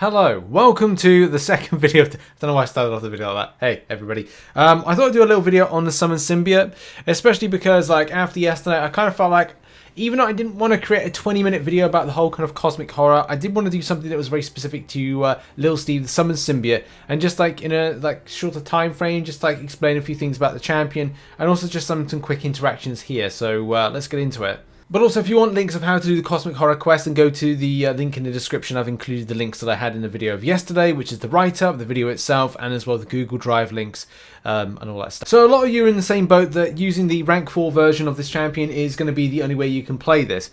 Hello, welcome to the second video. I don't know why I started off the video like that. Hey, everybody. I thought I'd do a little video on the Summoned Symbiote, especially because, like, after yesterday, I kind of felt like, even though I didn't want to create a 20-minute video about the whole kind of cosmic horror, I did want to do something that was very specific to Lil Steve, the Summoned Symbiote, and just like in a shorter time frame, just like explain a few things about the champion, and also just some quick interactions here. So let's get into it. But also, if you want links of how to do the Cosmic Horror quest, then go to the link in the description. I've included the links that I had in the video of yesterday, which is the write-up, the video itself, and as well the Google Drive links and all that stuff. So a lot of you are in the same boat that using the rank 4 version of this champion is going to be the only way you can play this.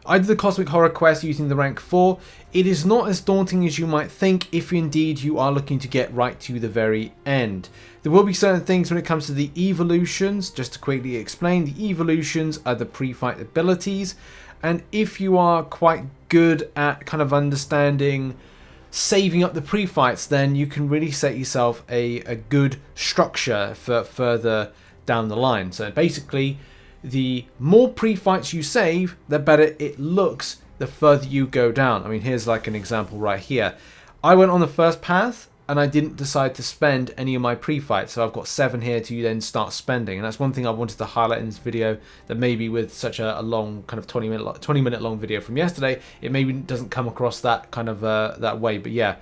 I did the Cosmic Horror quest using the rank 4. It is not as daunting as you might think if indeed you are looking to get right to the very end. There will be certain things when it comes to the evolutions. Just to quickly explain, the evolutions are the pre-fight abilities, and if you are quite good at kind of understanding saving up the pre-fights, then you can really set yourself a good structure for further down the line. So basically, the more pre-fights you save, the better it looks the further you go down. I mean, here's like an example right here. I went on the first path and I didn't decide to spend any of my pre-fights, so I've got 7 here to then start spending. And that's one thing I wanted to highlight in this video, that maybe with such a long kind of 20 minute long video from yesterday, it maybe doesn't come across that kind of that way. But yeah,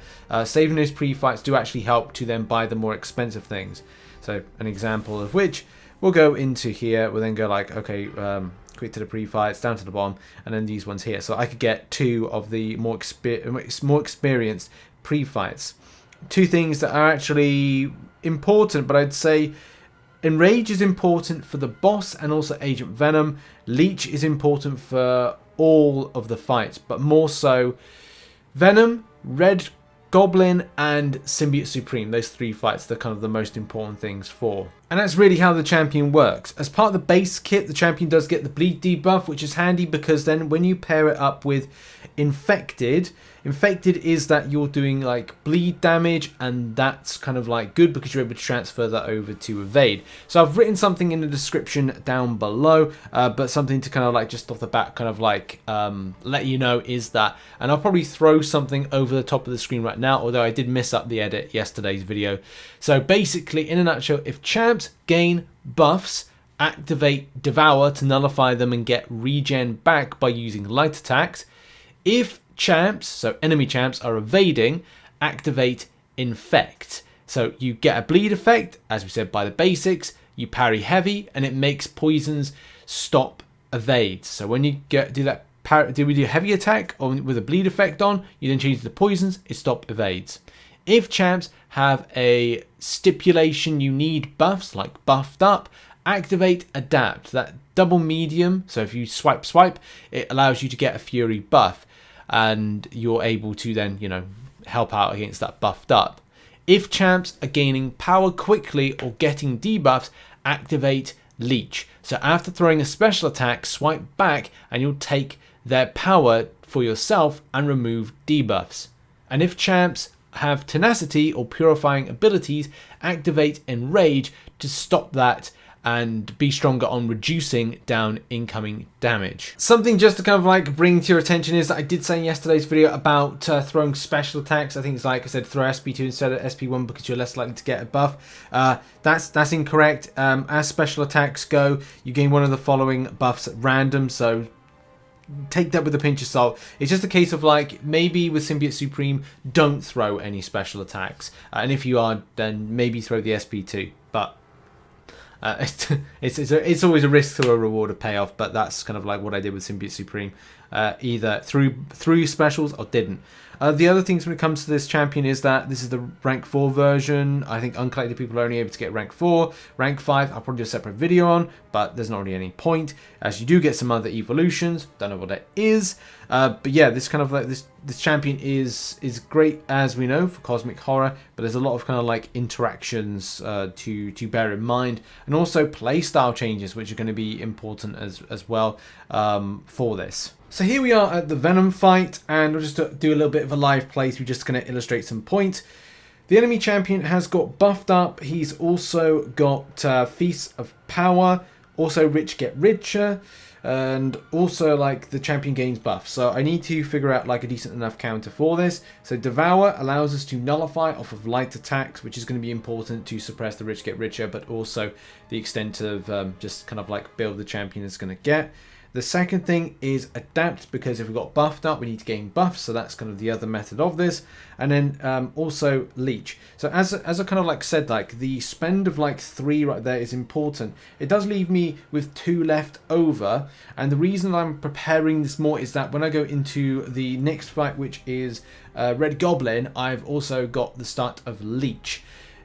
saving those pre-fights do actually help to then buy the more expensive things. So an example of which, we'll go into here, we'll then go like, okay, quick to the pre-fights, down to the bottom, and then these ones here. So I could get 2 of the more experienced pre-fights. 2 things that are actually important, but I'd say Enrage is important for the boss and also Agent Venom. Leach is important for all of the fights, but more so Venom, Red Goblin, and Symbiote Supreme. Those 3 fights, they're kind of the most important things for. And that's really how the champion works. As part of the base kit, the champion does get the bleed debuff, which is handy because then when you pair it up with Infected is that you're doing like bleed damage, and that's kind of like good because you're able to transfer that over to evade. So I've written something in the description down below, but something to kind of like just off the bat kind of like let you know is that, and I'll probably throw something over the top of the screen right now, although I did miss up the edit yesterday's video. So basically, in a nutshell, if champs gain buffs, activate Devour to nullify them and get regen back by using light attacks. If champs, so enemy champs, are evading, activate Infect. So you get a bleed effect, as we said by the basics, you parry heavy, and it makes poisons stop evades. So when you do a heavy attack or with a bleed effect on, you then change the poisons, it stop evades. If champs have a stipulation you need buffs, like buffed up, activate Adapt. That double medium, so if you swipe, it allows you to get a Fury buff, and you're able to then, you know, help out against that buffed up. If champs are gaining power quickly or getting debuffs, activate Leach. So after throwing a special attack, swipe back and you'll take their power for yourself and remove debuffs. And if champs have tenacity or purifying abilities, activate Enrage to stop that and be stronger on reducing down incoming damage. Something just to kind of like bring to your attention is that I did say in yesterday's video about throwing special attacks. I think it's like I said, throw SP2 instead of SP1 because you're less likely to get a buff. That's incorrect. As special attacks go, you gain one of the following buffs at random, so take that with a pinch of salt. It's just a case of like, maybe with Symbiote Supreme, don't throw any special attacks. And if you are, then maybe throw the SP2. But it's always a risk to a reward of payoff, but that's kind of like what I did with Symbiote Supreme. Either through specials or didn't. The other things when it comes to this champion is that this is the rank 4 version. I think uncollected people are only able to get rank 4. Rank 5 I'll probably do a separate video on, but there's not really any point, as you do get some other evolutions. Don't know what that is. But yeah, this kind of like this champion is great, as we know, for Cosmic Horror, but there's a lot of kind of like interactions to bear in mind, and also playstyle changes which are going to be important as well for this. So here we are at the Venom fight, and we'll just do a little bit of a live playthrough, just going to illustrate some points. The enemy champion has got buffed up. He's also got Feast of Power, also Rich Get Richer. and also like the champion gains buffs. So I need to figure out like a decent enough counter for this. So Devour allows us to nullify off of light attacks, which is going to be important to suppress the rich get richer, but also the extent of just kind of like build the champion is going to get. The second thing is adapt, because if we got buffed up, we need to gain buffs. So that's kind of the other method of this. And then also leech. So as I kind of like said, like the spend of like 3 right there is important. It does leave me with 2 left over. And the reason I'm preparing this more is that when I go into the next fight, which is Red Goblin, I've also got the start of leech.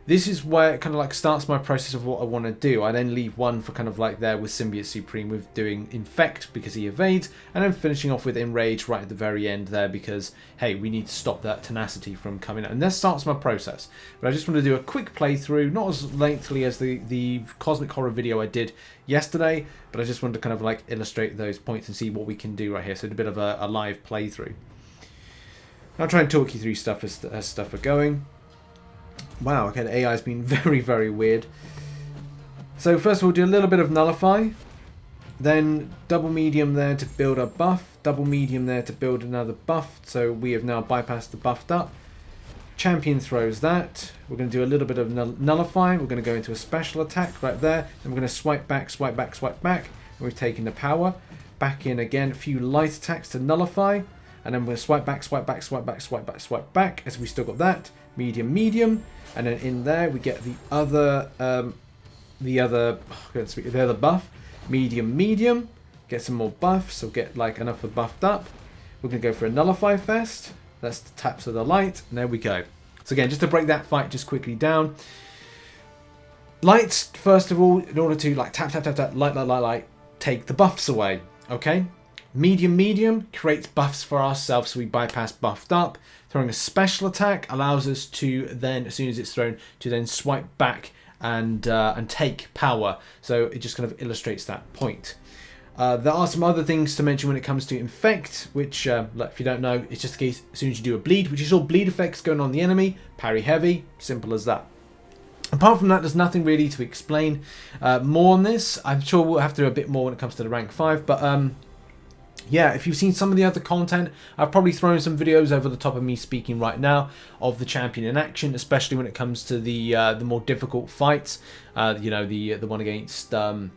This is where it kind of like starts my process of what I want to do. I then leave 1 for kind of like there with Symbiote Supreme with doing Infect because he evades, and then finishing off with Enrage right at the very end there because, hey, we need to stop that tenacity from coming out. And that starts my process. But I just want to do a quick playthrough, not as lengthily as the Cosmic Horror video I did yesterday, but I just wanted to kind of like illustrate those points and see what we can do right here. So a bit of a live playthrough. I'll try and talk you through stuff as stuff are going. Wow, okay, the AI has been very, very weird. So first of all, do a little bit of nullify. Then double medium there to build a buff. Double medium there to build another buff. So we have now bypassed the buffed up. Champion throws that. We're going to do a little bit of nullify. We're going to go into a special attack right there. Then we're going to swipe back, swipe back, swipe back. And we've taken the power. Back in again, a few light attacks to nullify. And then we're going to swipe back, swipe back, swipe back, swipe back, swipe back. As we still got that. Medium, medium. And then in there we get the other buff. Medium, medium. Get some more buffs. So get like enough for buffed up. We're going to go for a nullify fest. That's the taps of the light. And there we go. So again, just to break that fight just quickly down. Lights, first of all, in order to like tap, tap, tap, tap, light, light, light, light, take the buffs away. Okay? Medium, medium creates buffs for ourselves, so we bypass buffed up. Throwing a special attack allows us to then, as soon as it's thrown, to then swipe back and take power. So it just kind of illustrates that point. There are some other things to mention when it comes to Infect, which, if you don't know, it's just the case as soon as you do a bleed, which is all bleed effects going on the enemy, parry heavy, simple as that. Apart from that, there's nothing really to explain more on this. I'm sure we'll have to do a bit more when it comes to the rank 5, but yeah, if you've seen some of the other content, I've probably thrown some videos over the top of me speaking right now of the champion in action, especially when it comes to the more difficult fights. You know, the one against who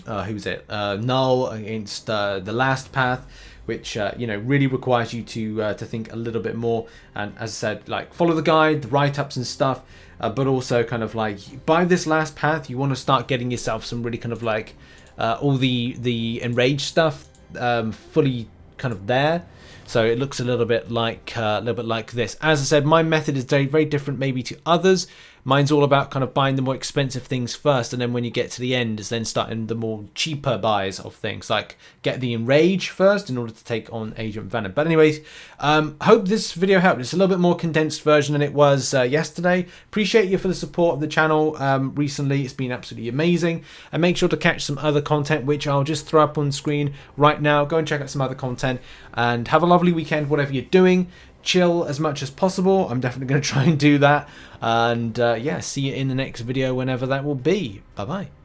was it? Null against the Last Path, which you know, really requires you to think a little bit more. And as I said, like follow the guide, the write-ups and stuff, but also kind of like by this Last Path, you want to start getting yourself some really kind of like all the Enrage stuff. Fully kind of there, so it looks a little bit like this. As I said, my method is very, very different maybe to others. Mine's all about kind of buying the more expensive things first, and then when you get to the end is then starting the more cheaper buys of things, like get the Enrage first in order to take on Agent Venom. But anyways, hope this video helped. It's a little bit more condensed version than it was yesterday. Appreciate you for the support of the channel recently. It's been absolutely amazing, and make sure to catch some other content which I'll just throw up on screen right now. Go and check out some other content, and have a lovely weekend whatever you're doing. Chill as much as possible. I'm definitely going to try and do that. And yeah, see you in the next video whenever that will be. Bye bye.